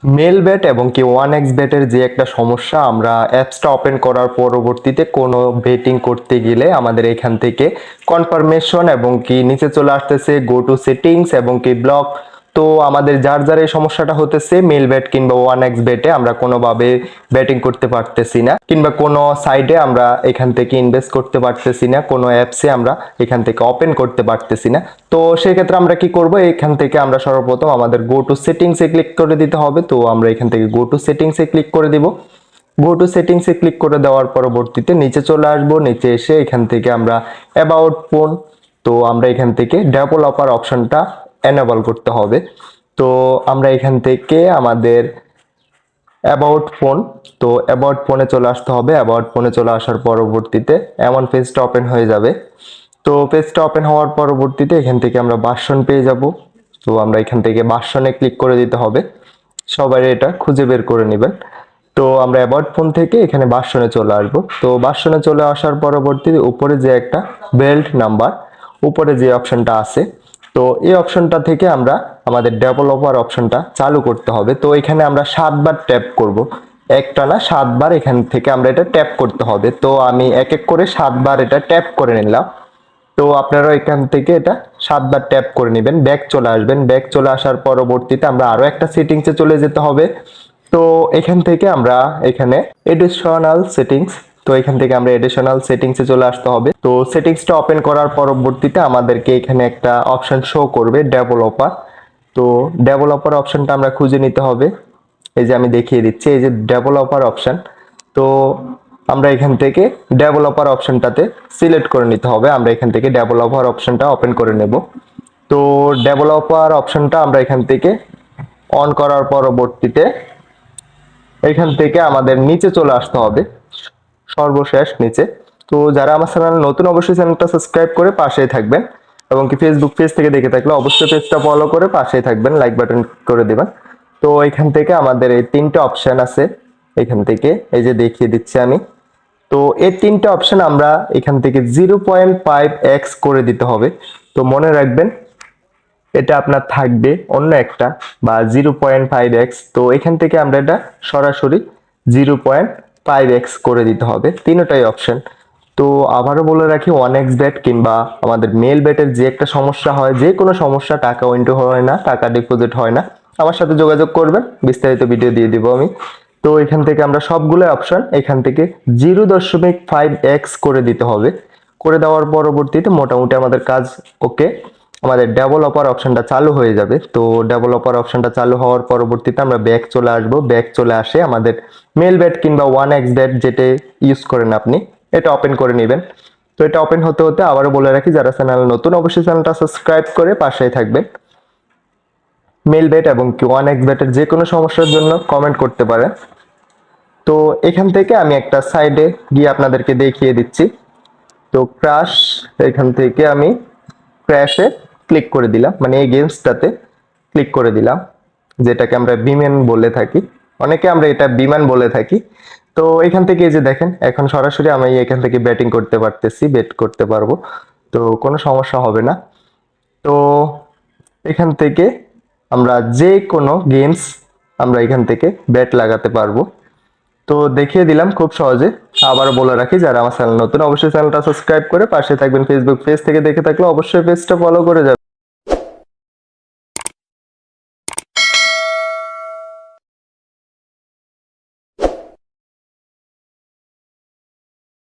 Mail bet এবং কি one x বেটের যে একটা সমস্যা, আমরা অ্যাপসটা ওপেন করার পরবর্তীতে কোনো বেটিং করতে গেলে আমাদের এখান থেকে কনফার্মেশন এবং কি নিচে চলে আসতেছে গো টু সেটিংস এবং কি ব্লক। তো আমাদের যার যার এই সমস্যাটা হতেছে মেল বেট কিংবা ওয়ান এক্স বেটে আমরা কোনোভাবে ব্যাটিং করতে পারতেছি না, কিংবা কোনো সাইডে আমরা এখান থেকে ইনভেস্ট করতে পারতেছি না, কোনো অ্যাপসে আমরা এখান থেকে ওপেন করতে পারতেছি না। তো সেক্ষেত্রে আমরা কি করব, এখান থেকে আমরা সর্বপ্রথম আমাদের গো টু সেটিংসে ক্লিক করে দিতে হবে। তো আমরা এখান থেকে গো টু সেটিংসে ক্লিক করে দিব। গো টু সেটিংসে ক্লিক করে দেওয়ার পরবর্তীতে নিচে চলে আসব। নিচে এসে এখান থেকে আমরা অ্যাবাউট ফোন, তো আমরা এখান থেকে ডেভেলপার অপশনটা এনেবল করতে হবে। তো আমরা এখান থেকে আমাদের অ্যাবাউট ফোন, তো অ্যাবাউট ফোনে চলে আসতে হবে। অ্যাবাউট ফোনে চলে আসার পরবর্তীতে এমন পেজটা ওপেন হয়ে যাবে। তো পেজটা ওপেন হওয়ার পরবর্তীতে এখান থেকে আমরা ভার্সন পেয়ে যাব। তো আমরা এখান থেকে ভার্সনে ক্লিক করে দিতে হবে। সবাই এটা খুঁজে বের করে নেবেন। তো আমরা অ্যাবাউট ফোন থেকে এখানে ভার্সনে চলে আসবো। তো ভার্সনে চলে আসার পরবর্তীতে উপরে যে একটা বেল্ট নাম্বার, উপরে যে অপশনটা আছে, তো এই অপশনটা থেকে আমরা আমাদের ডেভেলপার অপশনটা চালু করতে হবে। তো এখানে আমরা 7 বার ট্যাপ করব, একটা না 7 বার এখান থেকে আমরা এটা ট্যাপ করতে হবে। তো আমি এক এক করে 7 বার এটা ট্যাপ করে নিলাম। তো আপনারা এখান থেকে এটা 7 বার ট্যাপ করে নেবেন, ব্যাক চলে আসবেন। ব্যাক চলে আসার পরবর্তীতে আমরা আরো একটা সেটিংসে চলে যেতে হবে। তো এখান থেকে আমরা এখানে এডিশনাল সেটিংস, তো এখান থেকে আমরা এডিশনাল সেটিংসে চলে আসতে হবে। তো সেটিংসটা ওপেন করার পরবর্তীতে আমাদেরকে এখানে একটা অপশন শো করবে ডেভেলপার। তো ডেভেলপার অপশনটা আমরা খুঁজে নিতে হবে। এই যে আমি দেখিয়ে দিচ্ছি, এই যে ডেভেলপার অপশন। তো আমরা এখান থেকে ডেভেলপার অপশনটাতে সিলেক্ট করে নিতে হবে। আমরা এখান থেকে ডেভেলপার অপশনটা ওপেন করে নেব। তো ডেভেলপার অপশনটা আমরা এখান থেকে অন করার পরবর্তীতে এখান থেকে আমাদের নিচে চলে আসতে হবে, সর্বশেষ নিচে। তো যারা আমার চ্যানেল নতুন, অবশ্যই চ্যানেলটা সাবস্ক্রাইব করে পাশেই থাকবেন, এবং কি ফেসবুক পেজ থেকে দেখে থাকলে অবশ্যই পেজটা ফলো করে পাশেই থাকবেন, লাইক বাটন করে দিবেন। তো এখান থেকে আমাদের এই 3টে অপশন আছে, এখান থেকে এই যে দেখিয়ে দিচ্ছি আমি। তো এই 3টে অপশন আমরা এখান থেকে 0.5x করে দিতে হবে। তো মনে রাখবেন এটা আপনার থাকবে অন্য একটা, বা 0.5x। তো এখান থেকে আমরা এটা সরাসরি 0.5x করে দিতে হবে, তিনটাই অপশন। তো আবারও বলে রাখি, ওয়ান এক্স ব্যাট কিংবা আমাদের মেল ব্যাটের যে একটা সমস্যা হয়, যে কোনো সমস্যা, টাকা উইন্ডো হয় না, টাকা ডিপোজিট হয় না, আমার সাথে যোগাযোগ করবেন, বিস্তারিত ভিডিও দিয়ে দিব আমি। তো এখান থেকে আমরা সবগুলো অপশন এখান থেকে 0.5x করে দিতে হবে। করে দেওয়ার পরবর্তীতে মোটামুটি আমাদের কাজ ওকে, আমাদের ডেভেলপার অপশনটা চালু হয়ে যাবে। তো ডেভেলপার অপশনটা চালু হওয়ার পরবর্তীতে আমরা ব্যাক চলে আসবো। ব্যাক চলে আসে আমাদের মেল ব্যাট কিংবা ওয়ান এক্স ব্যাট যেটা ইউজ করেন আপনি, এটা ওপেন করে নেবেন। তো এটা ওপেন হতে হতে আবারও বলে রাখি, যারা চ্যানেল নতুন অবশ্যই চ্যানেলটা সাবস্ক্রাইব করে পাশেই থাকবেন। মেল ব্যাট এবং কি ওয়ান এক্স ব্যাটের যে কোনো সমস্যার জন্য কমেন্ট করতে পারেন। তো এখান থেকে আমি একটা সাইডে গিয়ে আপনাদেরকে দেখিয়ে দিচ্ছি। তো ক্রাশ, এখান থেকে আমি ক্র্যাশে ক্লিক করে দিলাম, মানে এই গেমসটাতে ক্লিক করে দিলাম, যেটাকে আমরা বিমান বলে থাকি, অনেকে আমরা এটা বিমান বলে থাকি। তো এখান থেকে এই যে দেখেন, এখন সরাসরি আমি এখান থেকে ব্যাটিং করতে পারতেছি, বেট করতে পারবো, তো কোনো সমস্যা হবে না। তো এখান থেকে আমরা যে কোনো গেমস আমরা এখান থেকে ব্যাট লাগাতে পারবো। তো দেখিয়ে দিলাম খুব সহজে। আবার বলে রাখি, যারা আমার চ্যানেল নতুন অবশ্যই চ্যানেলটা সাবস্ক্রাইব করে পাশে থাকবেন। ফেসবুক পেজ থেকে দেখে থাকলে অবশ্যই পেজটা ফলো করে যাবেন।